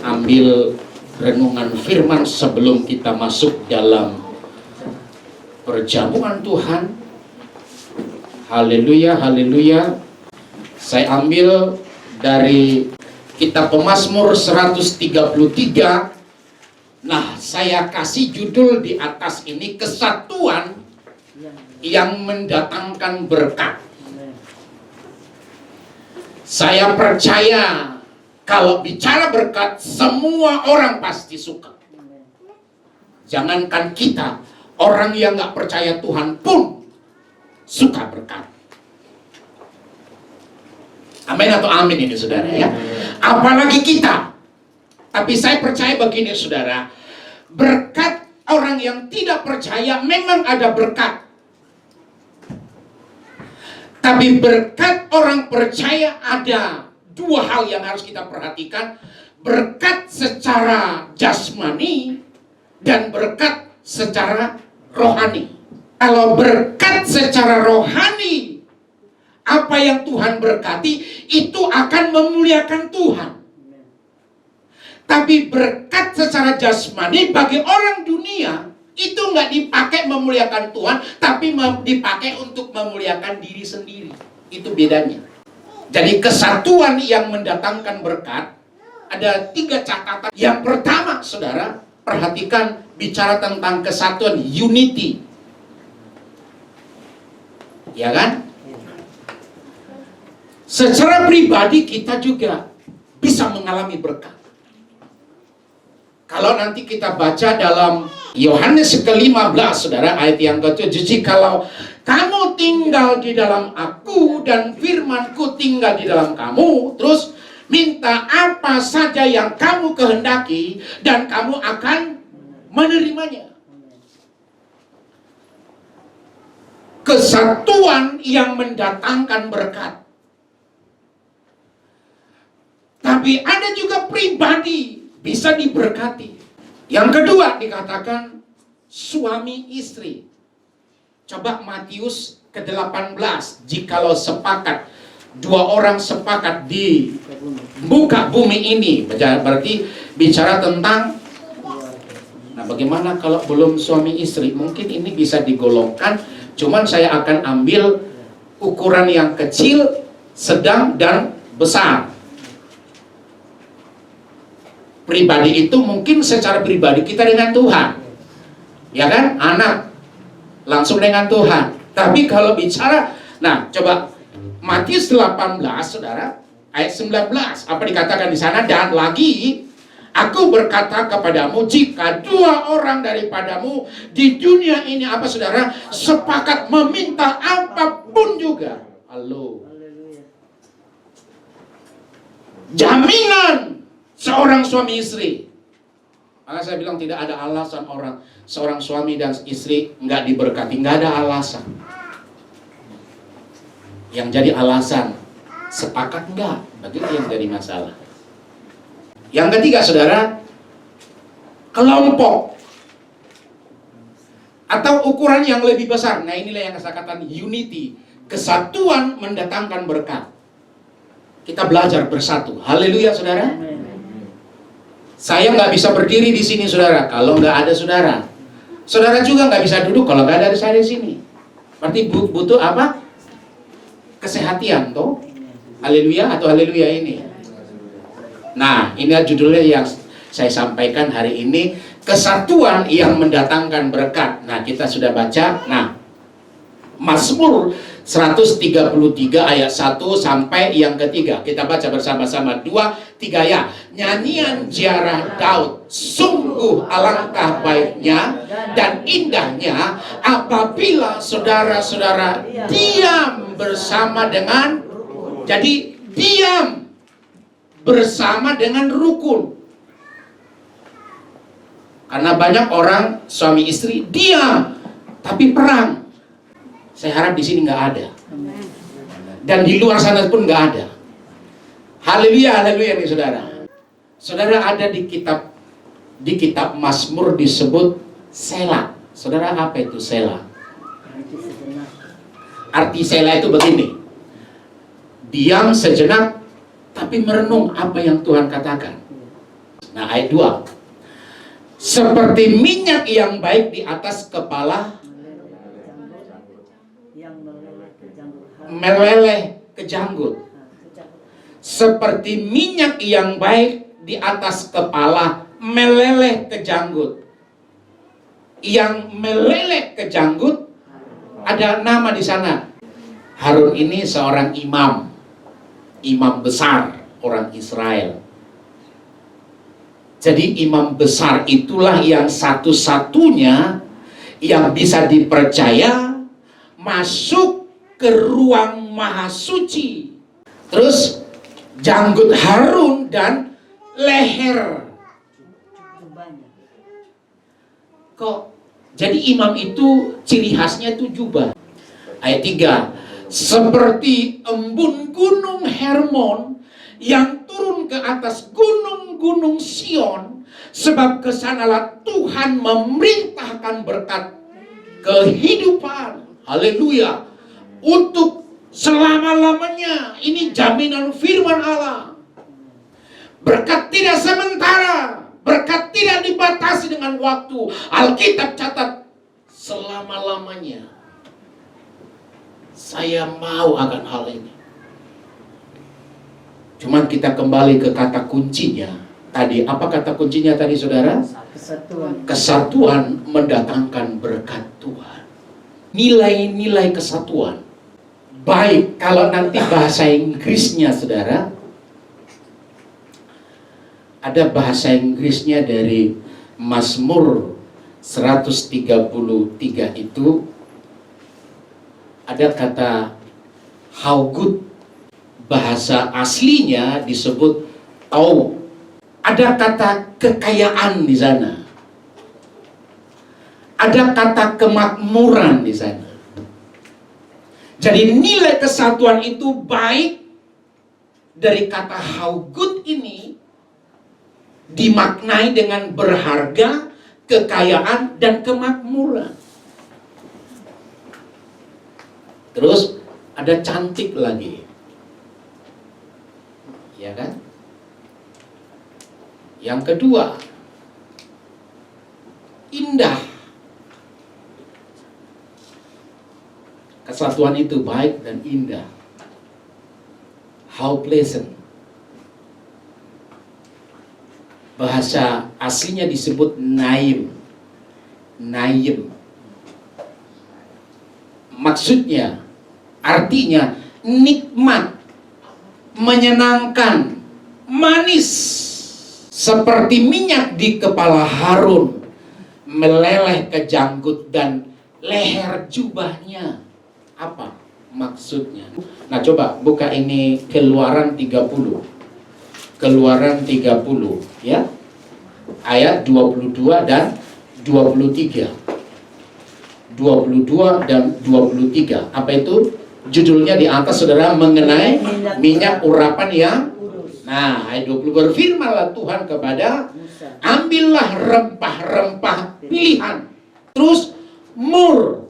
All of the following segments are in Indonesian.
ambil renungan firman sebelum kita masuk dalam perjamuan Tuhan. Haleluya, haleluya. Saya ambil dari kitab Pemazmur 133. Nah, saya kasih judul di atas ini, kesatuan yang mendatangkan berkat. Saya percaya kalau bicara berkat, semua orang pasti suka. Jangankan kita, orang yang gak percaya Tuhan pun suka berkat. Amin atau amin ini saudara ya. Apalagi kita. Tapi saya percaya begini saudara, berkat orang yang tidak percaya memang ada berkat. Tapi berkat orang percaya ada dua hal yang harus kita perhatikan. Berkat secara jasmani dan berkat secara rohani. Kalau berkat secara rohani, apa yang Tuhan berkati itu akan memuliakan Tuhan. Tapi berkat secara jasmani bagi orang dunia itu nggak dipakai memuliakan Tuhan, tapi dipakai untuk memuliakan diri sendiri. Itu bedanya. Jadi kesatuan yang mendatangkan berkat ada 3 catatan. Yang pertama, saudara, perhatikan bicara tentang kesatuan, unity. Ya kan? Secara pribadi kita juga bisa mengalami berkat. Kalau nanti kita baca dalam Yohanes ke-15, saudara, ayat yang ke-7, jikalau kamu tinggal di dalam aku dan firmanku tinggal di dalam kamu, terus minta apa saja yang kamu kehendaki dan kamu akan menerimanya. Kesatuan yang mendatangkan berkat. Tapi ada juga pribadi bisa diberkati. Yang kedua dikatakan suami istri. Coba Matius ke-18, jikalau sepakat, 2 orang sepakat di muka bumi ini, berarti bicara tentang, nah bagaimana kalau belum suami istri? Mungkin ini bisa digolongkan, cuman saya akan ambil ukuran yang kecil, sedang, dan besar. Pribadi itu mungkin secara pribadi kita dengan Tuhan, ya kan? Anak langsung dengan Tuhan. Tapi kalau bicara, nah coba Matius 18, saudara, ayat 19, apa dikatakan di sana? Dan lagi, aku berkata kepadamu, jika 2 orang daripadamu di dunia ini, apa saudara, sepakat meminta apapun juga, halo, jaminan seorang suami istri. Maka saya bilang tidak ada alasan seorang suami dan istri nggak diberkati, nggak ada alasan. Yang jadi alasan sepakat nggak, begitu yang jadi masalah. Yang ketiga saudara, kelompok atau ukuran yang lebih besar. Nah inilah yang saya katakan unity, kesatuan mendatangkan berkat. Kita belajar bersatu. Haleluya saudara. Saya nggak bisa berdiri di sini saudara kalau nggak ada saudara. Saudara juga nggak bisa duduk kalau nggak ada saya di sini. Berarti butuh apa? Kesehatan toh. Haleluya atau haleluya ini. Nah, ini judulnya yang saya sampaikan hari ini, kesatuan yang mendatangkan berkat. Nah, kita sudah baca. Nah, Mazmur 133 ayat 1 sampai yang ketiga. Kita baca bersama-sama 2, 3 ya. Nyanyian ziarah Daud, sungguh alangkah baiknya dan indahnya apabila saudara-saudara diam bersama dengan, jadi diam bersama dengan rukun. Karena banyak orang suami istri diam tapi perang. Saya harap di sini nggak ada. Dan di luar sana pun nggak ada. Haleluya, haleluya nih saudara. Saudara, ada di kitab Mazmur disebut Selah. Saudara, apa itu Selah? Arti Selah itu begini. Diam sejenak tapi merenung apa yang Tuhan katakan. Nah, ayat 2. Seperti minyak yang baik di atas kepala meleleh ke janggut. Seperti minyak yang baik di atas kepala meleleh ke janggut. Yang meleleh ke janggut ada nama di sana. Harun ini seorang imam besar orang Israel. Jadi imam besar itulah yang satu-satunya yang bisa dipercaya masuk ke ruang maha suci. Terus janggut Harun dan leher. Kok jadi imam itu ciri khasnya itu jubah. Ayat 3. Seperti embun gunung Hermon yang turun ke atas gunung-gunung Sion, sebab kesanalah Tuhan memerintahkan berkat kehidupan. Haleluya. Untuk selama-lamanya. Ini jaminan firman Allah. Berkat tidak sementara. Berkat tidak dibatasi dengan waktu. Alkitab catat selama-lamanya. Saya mau akan hal ini. Cuman kita kembali ke kata kuncinya. Tadi, apa kata kuncinya tadi saudara? Kesatuan. Kesatuan mendatangkan berkat Tuhan. Nilai-nilai kesatuan. Baik, kalau nanti bahasa Inggrisnya saudara, ada bahasa Inggrisnya dari Mazmur 133 itu ada kata how good. Bahasa aslinya disebut tau. Ada kata kekayaan di sana. Ada kata kemakmuran di sana. Jadi nilai kesatuan itu baik dari kata how good ini dimaknai dengan berharga, kekayaan, dan kemakmuran. Terus ada cantik lagi. Ya kan? Yang kedua, indah. Kesatuan itu baik dan indah. How pleasant. Bahasa aslinya disebut naim. Naim. Maksudnya, artinya nikmat, menyenangkan, manis, seperti minyak di kepala Harun, meleleh ke janggut dan leher jubahnya. Apa maksudnya? Nah, coba buka ini Keluaran 30. Keluaran 30 ya. Ayat 22 dan 23. 22 dan 23. Apa itu? Judulnya di atas saudara, mengenai minyak urapan yang nah, ayat 20 berfirmanlah Tuhan kepada ambillah rempah-rempah pilihan. Terus mur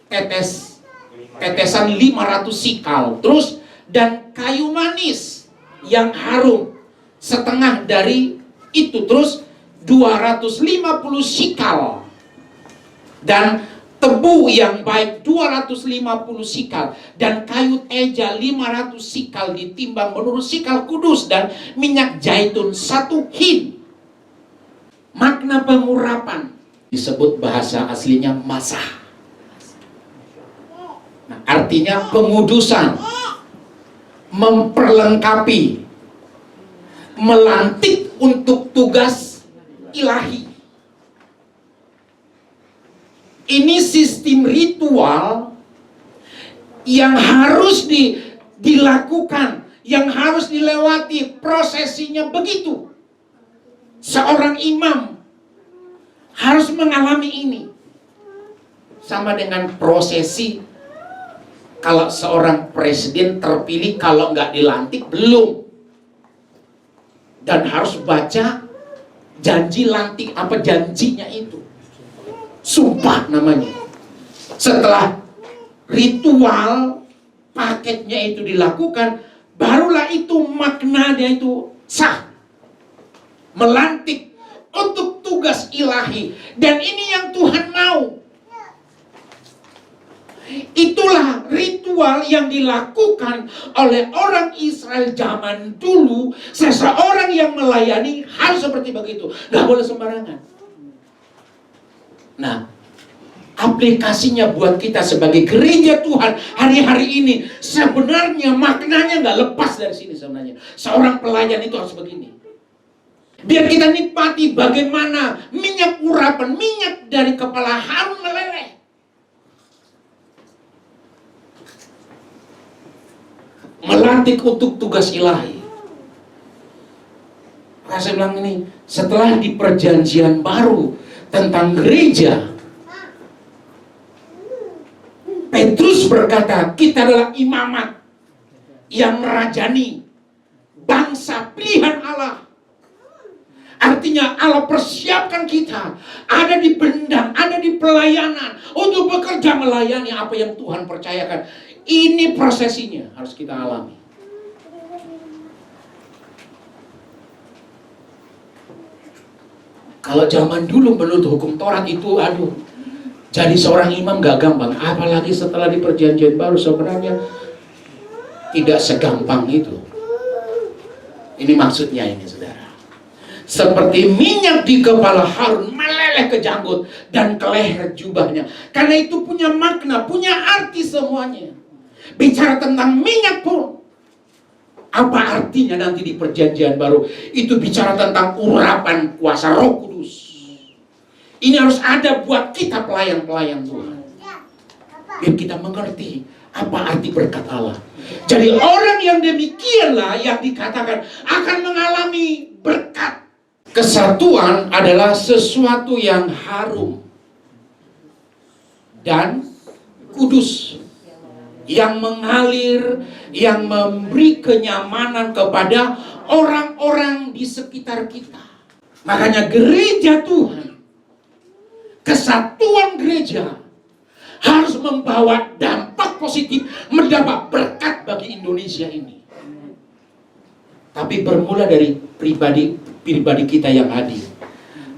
tetesan 500 sikal. Terus dan kayu manis yang harum setengah dari itu. Terus 250 sikal. Dan tebu yang baik 250 sikal, dan kayu eja 500 sikal ditimbang menurut sikal kudus, dan minyak zaitun 1 hin. Makna pengurapan disebut bahasa aslinya masah. Nah, artinya pengudusan, memperlengkapi, melantik untuk tugas ilahi. Ini sistem ritual yang harus dilakukan, yang harus dilewati, prosesinya begitu. Seorang imam harus mengalami ini. Sama dengan prosesi kalau seorang presiden terpilih, kalau nggak dilantik belum. Dan harus baca janji lantik, apa janjinya itu. Sumpah namanya. Setelah ritual paketnya itu dilakukan, barulah itu maknanya itu sah. melantik untuk tugas ilahi. Dan ini yang Tuhan mau. Itulah ritual yang dilakukan oleh orang Israel zaman dulu. Seseorang yang melayani harus seperti begitu, gak boleh sembarangan. Nah, aplikasinya buat kita sebagai gereja Tuhan hari-hari ini, sebenarnya maknanya gak lepas dari sini sebenarnya. Seorang pelayan itu harus begini. Biar kita nikmati bagaimana minyak urapan, minyak dari kepala Harun meleleh. Melantik untuk tugas ilahi. Maka saya bilang ini, setelah di perjanjian baru tentang gereja, Petrus berkata, kita adalah imamat yang merajani bangsa pilihan Allah. Artinya Allah persiapkan kita ada di bendang, ada di pelayanan untuk bekerja melayani apa yang Tuhan percayakan. Ini prosesinya harus kita alami. Kalau zaman dulu menurut hukum Taurat itu, jadi seorang imam gak gampang. Apalagi setelah di perjanjian baru sebenarnya tidak segampang itu. Ini maksudnya ini, saudara. Seperti minyak di kepala Harun meleleh ke janggut dan ke leher jubahnya. Karena itu punya makna, punya arti semuanya. Bicara tentang minyak pun, apa artinya nanti di perjanjian baru? Itu bicara tentang urapan kuasa Roh Kudus. Ini harus ada buat kita pelayan-pelayan Tuhan, biar kita mengerti apa arti berkat Allah. Jadi orang yang demikianlah yang dikatakan akan mengalami berkat. Kesatuan adalah sesuatu yang harum dan kudus, yang mengalir, yang memberi kenyamanan kepada orang-orang di sekitar kita. Makanya gereja Tuhan, kesatuan gereja harus membawa dampak positif, mendapat berkat bagi Indonesia ini. Tapi bermula dari pribadi kita yang hadir,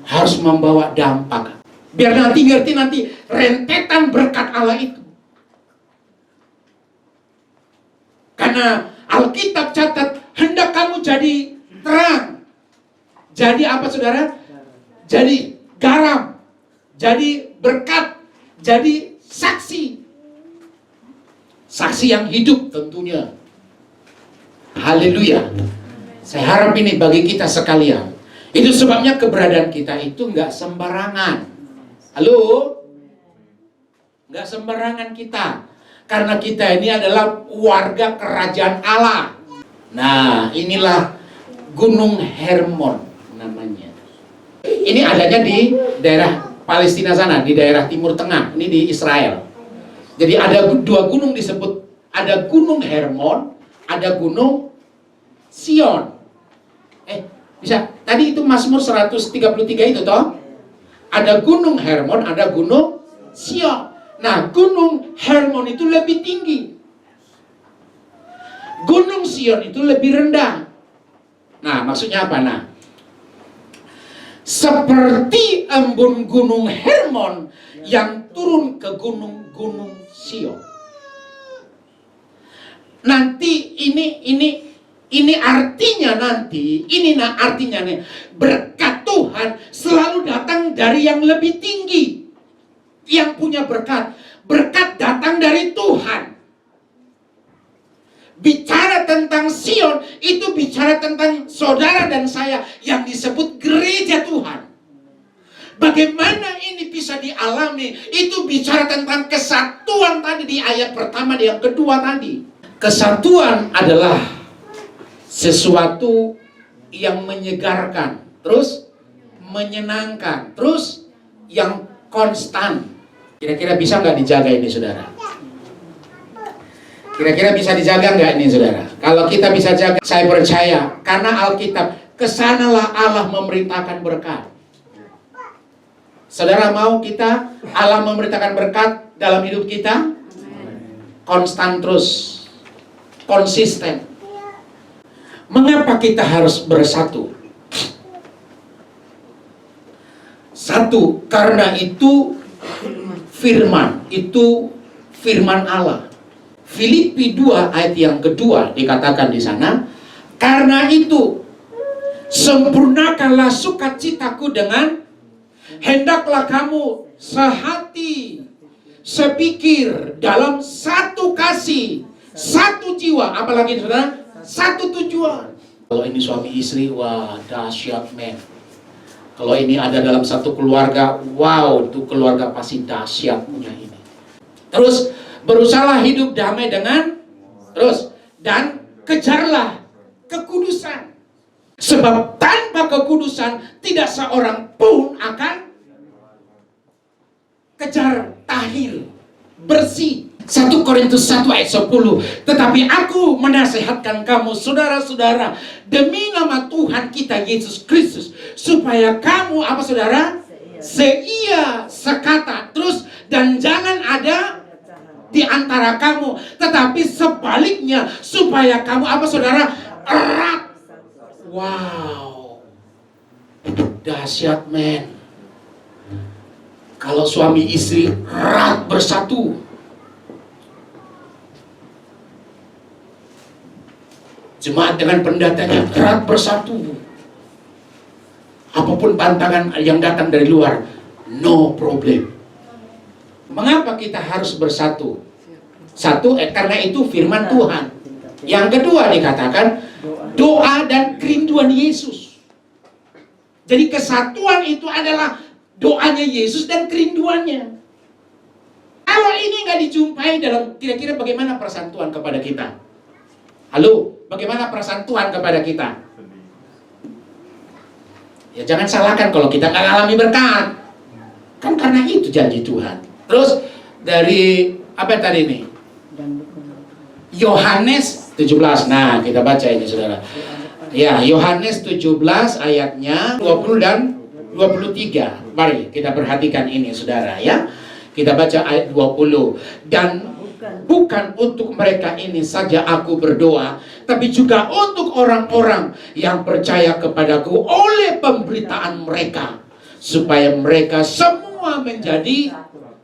harus membawa dampak. Biar nanti rentetan berkat Allah itu. Karena Alkitab catat, hendak kamu jadi terang. Jadi apa, saudara? Jadi garam. Jadi berkat. Jadi saksi. Saksi yang hidup tentunya. Haleluya. Saya harap ini bagi kita sekalian. Itu sebabnya keberadaan kita itu nggak sembarangan. Halo? Nggak sembarangan kita. Karena kita ini adalah warga kerajaan Allah. Nah, inilah Gunung Hermon namanya. Ini adanya di daerah Palestina sana, di daerah Timur Tengah. Ini di Israel. Jadi ada dua gunung disebut. Ada Gunung Hermon, ada Gunung Sion. Bisa. Tadi itu Mazmur 133 itu toh. Ada Gunung Hermon, ada Gunung Sion. Nah, Gunung Hermon itu lebih tinggi. Gunung Sion itu lebih rendah. Nah, maksudnya apa? Nah, seperti embun Gunung Hermon yang turun ke gunung-gunung Sion. Nanti ini artinya nanti, artinya nih, berkat Tuhan selalu datang dari yang lebih tinggi. Yang punya berkat datang dari Tuhan. Bicara tentang Sion, itu bicara tentang saudara dan saya yang disebut gereja Tuhan. Bagaimana ini bisa dialami? Itu bicara tentang kesatuan tadi di ayat pertama dan yang kedua tadi. Kesatuan adalah sesuatu yang menyegarkan, terus menyenangkan, terus yang konstan. Kira-kira bisa nggak dijaga ini, saudara? Kira-kira bisa dijaga nggak ini, saudara? Kalau kita bisa jaga, saya percaya, karena Alkitab, kesanalah Allah memerintahkan berkat. Saudara mau kita, Allah memerintahkan berkat dalam hidup kita? Konstan terus, konsisten. Mengapa kita harus bersatu? Satu, karena itu firman, itu firman Allah. Filipi 2 ayat yang kedua dikatakan di sana, karena itu sempurnakanlah sukacitaku dengan hendaklah kamu sehati, sepikir, dalam satu kasih, satu jiwa, apalagi saudara, satu tujuan. Kalau ini suami istri, wah dahsyat men. Kalau ini ada dalam satu keluarga, wow, itu keluarga pasti dahsyat punya ini. Terus berusahalah hidup damai dengan dan kejarlah kekudusan. Sebab tanpa kekudusan tidak seorang pun akan kejar tahir, bersih. 1 Korintus 1 ayat 10. Tetapi aku menasihatkan kamu saudara-saudara demi nama Tuhan kita Yesus Kristus, supaya kamu apa saudara? Seia, sekata, terus, dan jangan ada di antara kamu, tetapi sebaliknya supaya kamu apa saudara? Erat. Wow, dahsyat men. Kalau suami istri erat bersatu. Jemaat dengan pendatanya erat bersatu. Apapun tantangan yang datang dari luar, no problem. Mengapa kita harus bersatu? Satu, karena itu firman Tuhan. Yang kedua dikatakan doa dan kerinduan Yesus. Jadi kesatuan itu adalah doanya Yesus dan kerinduannya. Kalau ini nggak dijumpai dalam, kira-kira bagaimana perasaan Tuhan kepada kita? Halo, bagaimana perasaan Tuhan kepada kita? Ya jangan salahkan kalau kita nggak alami berkat. Kan karena itu janji Tuhan. Terus dari apa tadi nih? Yohanes 17. Nah, kita baca ini saudara. Ya, Yohanes 17 ayatnya 20 dan 23. Mari kita perhatikan ini saudara ya. Kita baca ayat 20. Dan bukan untuk mereka ini saja aku berdoa, tapi juga untuk orang-orang yang percaya kepadaku oleh pemberitaan mereka, supaya mereka semua menjadi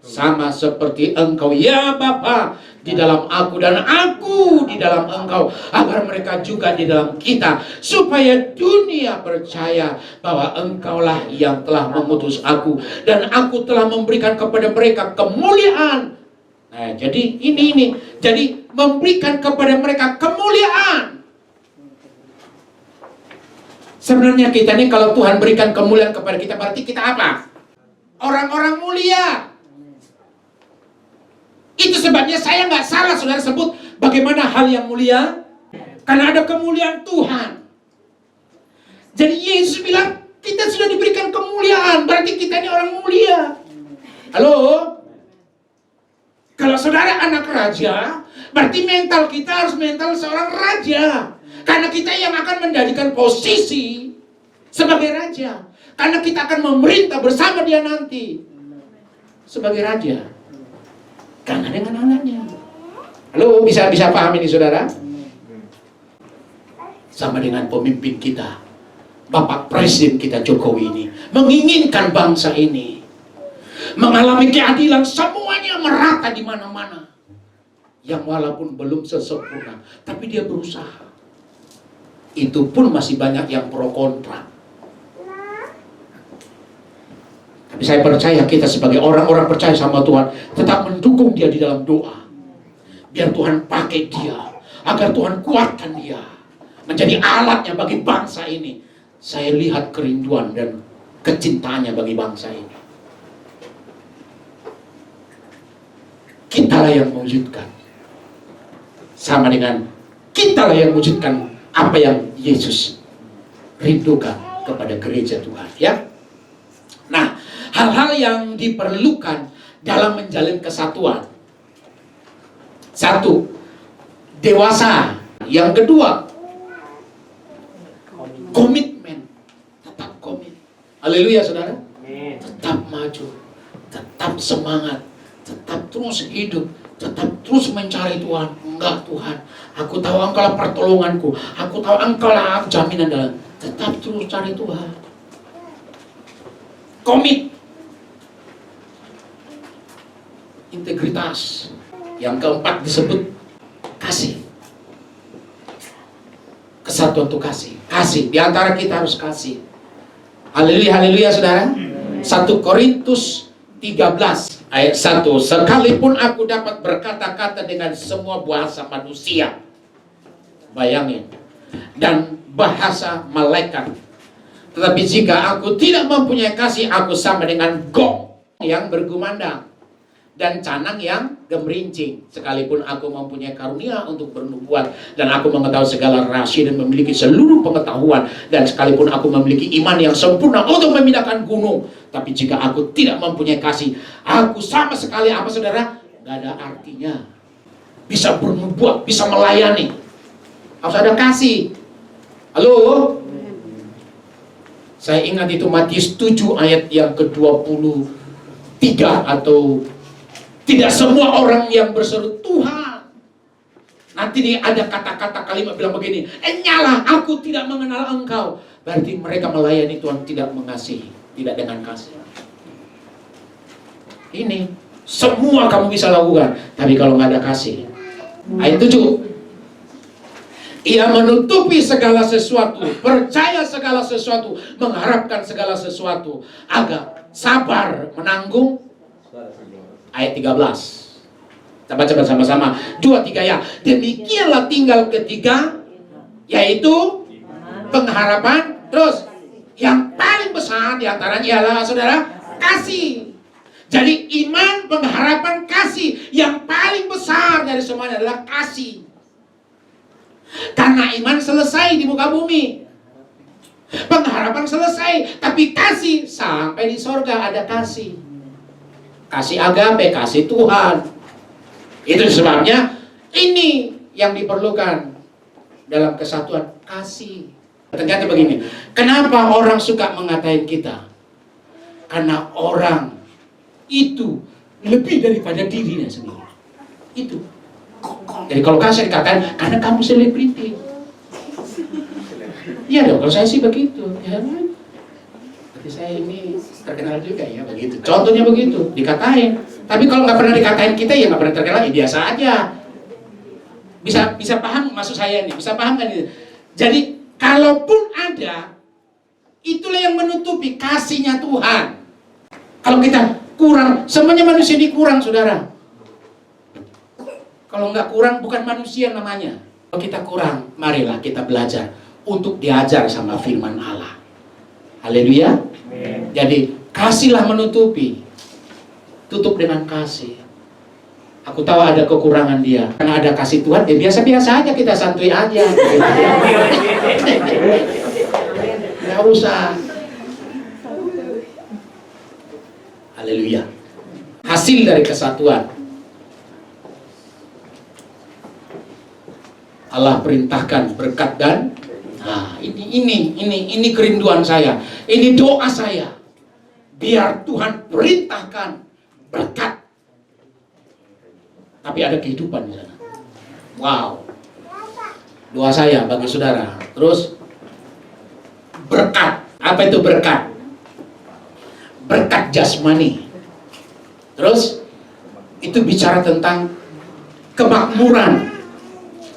sama seperti Engkau ya Bapa di dalam aku dan aku di dalam Engkau, agar mereka juga di dalam kita, supaya dunia percaya bahwa Engkaulah yang telah mengutus aku dan aku telah memberikan kepada mereka kemuliaan. Nah, jadi ini jadi memberikan kepada mereka kemuliaan. Sebenarnya kita ini kalau Tuhan berikan kemuliaan kepada kita, berarti kita apa? Orang-orang mulia. Itu sebabnya saya nggak salah saudara sebut bagaimana hal yang mulia, karena ada kemuliaan Tuhan. Jadi Yesus bilang kita sudah diberikan kemuliaan, berarti kita ini orang mulia. Halo? Kalau saudara anak raja, berarti mental kita harus mental seorang raja. Karena kita yang akan menjadikan posisi sebagai raja. Karena kita akan memerintah bersama dia nanti sebagai raja. Karena dengan anaknya. Halo, bisa paham ini saudara? Sama dengan pemimpin kita, Bapak Presiden kita Jokowi ini menginginkan bangsa ini mengalami keadilan, semuanya merata di mana-mana. Yang walaupun belum sesempurna, tapi dia berusaha. Itu pun masih banyak yang pro kontra. Tapi saya percaya kita sebagai orang-orang percaya sama Tuhan tetap mendukung dia di dalam doa. Biar Tuhan pakai dia, agar Tuhan kuatkan dia menjadi alatnya bagi bangsa ini. Saya lihat kerinduan dan kecintaannya bagi bangsa ini. Kitalah yang mewujudkan. Sama dengan kitalah yang mewujudkan apa yang Yesus rindukan kepada gereja Tuhan, ya. Nah, hal-hal yang diperlukan dalam menjalin kesatuan. Satu, dewasa. Yang kedua, komitmen. Tetap komit. Haleluya, saudara. Tetap maju, tetap semangat, tetap terus hidup, tetap terus mencari Tuhan. Enggak Tuhan, aku tahu Engkau lah pertolonganku, aku tahu Engkau lah jaminan dalam. Tetap terus cari Tuhan. Komit, integritas. Yang keempat disebut kasih. Kesatuan itu kasih. Kasih. Di antara kita harus kasih. Haleluya, haleluya saudara. 1 Korintus 13 ayat 1. Sekalipun aku dapat berkata-kata dengan semua bahasa manusia. Bayangin. Dan bahasa malaikat. Tetapi jika aku tidak mempunyai kasih, aku sama dengan gong yang bergumandang dan canang yang gemerincing. Sekalipun aku mempunyai karunia untuk bernubuat, dan aku mengetahui segala rahasia dan memiliki seluruh pengetahuan, dan sekalipun aku memiliki iman yang sempurna untuk memindahkan gunung, tapi jika aku tidak mempunyai kasih, aku sama sekali apa saudara? Gak ada artinya. Bisa bernubuat, bisa melayani, harus ada kasih. Halo? Saya ingat itu Matius 7 ayat yang ke-23 atau tidak semua orang yang berseru Tuhan. Nanti ada kata-kata kalimat bilang begini, nyalah aku tidak mengenal engkau. Berarti mereka melayani Tuhan tidak mengasihi, tidak dengan kasih. Ini semua kamu bisa lakukan, tapi kalau nggak ada kasih. Ayat 7. Ia menutupi segala sesuatu, percaya segala sesuatu, mengharapkan segala sesuatu, agar sabar menanggung. Ayat 13. Kita baca bersama-sama. 2, 3 ya. Demikianlah tinggal ketiga, yaitu pengharapan. Terus yang paling besar diantaranya ialah saudara kasih. Jadi iman, pengharapan, kasih. Yang paling besar dari semuanya adalah kasih. Karena iman selesai di muka bumi, pengharapan selesai, tapi kasih sampai di sorga ada kasih. Kasih agape, kasih Tuhan. Itu sebabnya ini yang diperlukan dalam kesatuan, kasih. Ternyata begini, kenapa orang suka mengatain kita? Karena orang itu lebih daripada dirinya sendiri. Itu. Jadi kalau saya dikatakan, karena kamu selebriti. Iya dong, kalau saya sih begitu. Ya kan? Berarti saya ini terkenal juga ya, begitu. Contohnya begitu, dikatain. Tapi kalau nggak pernah dikatain kita, ya nggak pernah terkenal, ya biasa aja. Bisa paham maksud saya ini? Bisa paham kan itu? Jadi, kalaupun ada, itulah yang menutupi kasihnya Tuhan. Kalau kita kurang, semuanya manusia ini kurang, saudara. Kalau nggak kurang, bukan manusia namanya. Kalau kita kurang, marilah kita belajar untuk diajar sama firman Allah. Haleluya. Jadi, kasihlah menutupi. Tutup dengan kasih. Aku tahu ada kekurangan dia. Karena ada kasih Tuhan, ya biasa-biasa aja, kita santuy aja. Nggak usah. Haleluya. Hasil dari kesatuan. Allah perintahkan berkat dan ini kerinduan saya, ini doa saya, biar Tuhan perintahkan berkat, tapi ada kehidupan di sana. Wow, doa saya bagi saudara. Terus berkat, apa itu berkat? Berkat jasmani. Terus itu bicara tentang kemakmuran.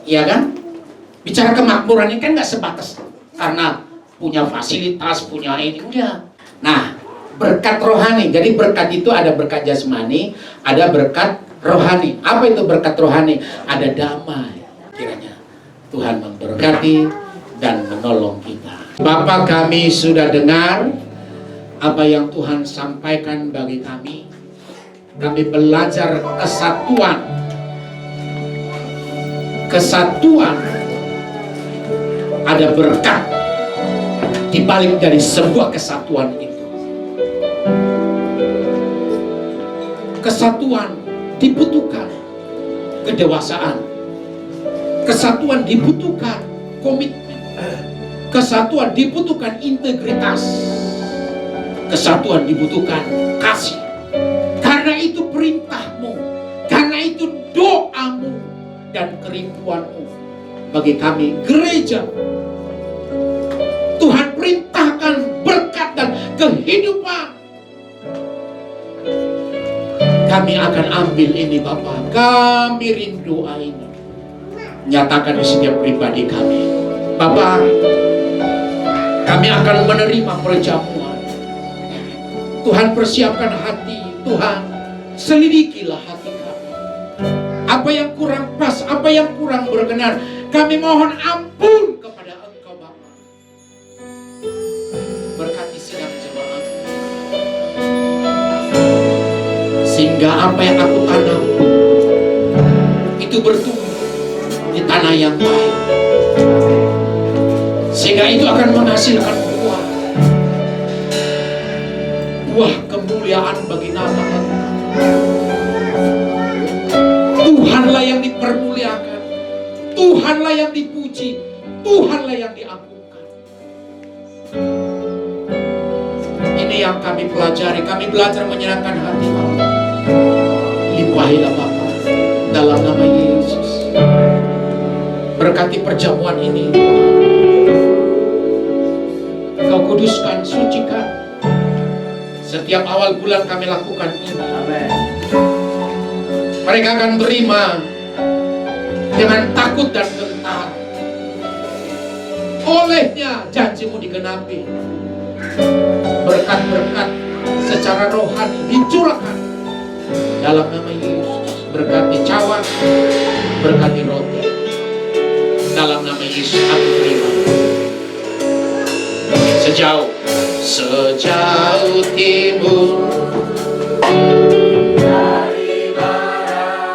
Iya kan? Bicara kemakmuran ini kan nggak sebatas karena punya fasilitas, punya ini, enggak. Nah, berkat rohani. Jadi berkat itu ada berkat jasmani, ada berkat rohani. Apa itu berkat rohani? Ada damai. Kiranya Tuhan memberkati dan menolong kita. Bapa, kami sudah dengar apa yang Tuhan sampaikan bagi kami. Kami belajar kesatuan. Kesatuan, ada berkat di balik dari sebuah kesatuan itu. Kesatuan dibutuhkan kedewasaan. Kesatuan dibutuhkan komitmen. Kesatuan dibutuhkan integritas. Kesatuan dibutuhkan kasih. Karena itu perintahmu, karena itu doamu dan kerinduanmu bagi kami gereja. Tuhan perintahkan berkat dan kehidupan. Kami akan ambil ini Bapa. Kami rindu ini. Nyatakan di setiap pribadi kami. Bapa, kami akan menerima perjamuan. Tuhan, persiapkan hati. Tuhan, selidikilah hati kami. Apa yang kurang pas, apa yang kurang berkenan, kami mohon ampun kepada Engkau Bapa. Berkati sidang jemaat, sehingga apa yang aku tanam itu bertumbuh di tanah yang baik, sehingga itu akan menghasilkan buah kemuliaan bagi nama Engkau. Tuhanlah yang dipermuliakan, Tuhanlah yang dipuji, Tuhanlah yang diagungkan. Ini yang kami pelajari. Kami belajar menyerahkan hati Allah. Limpahilah Bapa dalam nama Yesus. Berkati perjamuan ini, Kau kuduskan, sucikan. Setiap awal bulan kami lakukan ini. Amen. Mereka akan terima dengan takut dan gentar. Olehnya janjimu digenapi. Berkat-berkat secara rohani dicurahkan dalam nama Yesus. Berkati cawan, berkati roti. Dalam nama Yesus aku terima. Sejauh timur dari barat,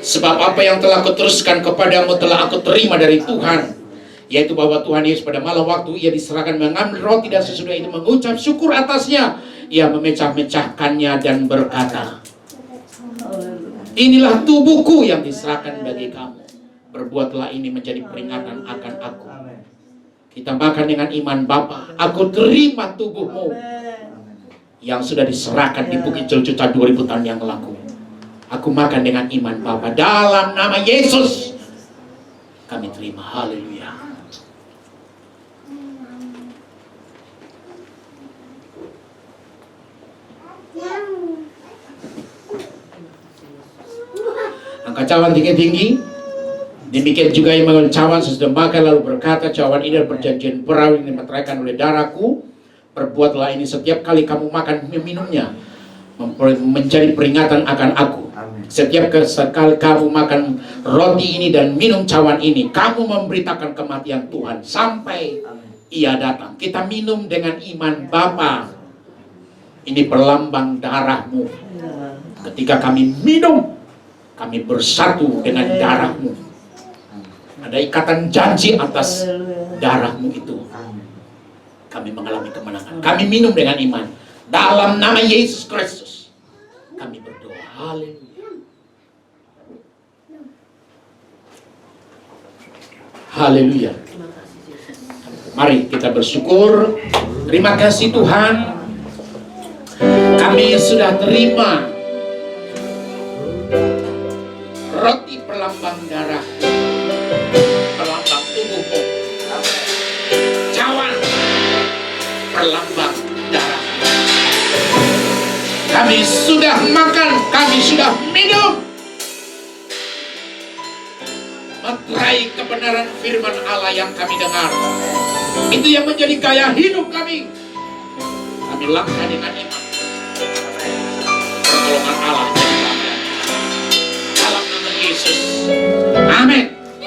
Sebab apa yang telah kuteruskan kepadamu telah aku terima dari Tuhan, Yaitu bahwa Tuhan Yesus pada malam waktu ia diserahkan mengambil roti dan sesudah itu mengucap syukur atasnya. Ia memecah-mecahkannya dan berkata, inilah tubuhku yang diserahkan bagi kamu. Berbuatlah ini menjadi peringatan akan aku. Kita makan dengan iman Bapa. Aku terima tubuhmu yang sudah diserahkan di Bukit Jeljuta 2000 tahun yang lalu. Aku makan dengan iman Bapa. Dalam nama Yesus kami terima. Haleluya. Angkat cawan tinggi-tinggi. Demikian juga yang mengambil cawan sesudah makan lalu berkata, cawan ini adalah perjanjian baru yang dimeteraikan oleh darahku. Perbuatlah ini setiap kali kamu makan minumnya, menjadi peringatan akan aku. Setiap kali kamu makan roti ini dan minum cawan ini, kamu memberitakan kematian Tuhan sampai ia datang. Kita minum dengan iman Bapa. Ini perlambang darahmu. Ketika kami minum, kami bersatu dengan darahmu. Ada ikatan janji atas darahmu itu. Kami mengalami kemenangan. Kami minum dengan iman. Dalam nama Yesus Kristus kami berdoa. Haleluya. Haleluya. Mari kita bersyukur. Terima kasih Tuhan. Kami sudah terima roti perlambang darah, perlambang tubuhmu. Cawan perlambang darah. Kami sudah makan, kami sudah minum. Materai kebenaran firman Allah yang kami dengar, itu yang menjadi gaya hidup kami. Kami langkah dengan iman.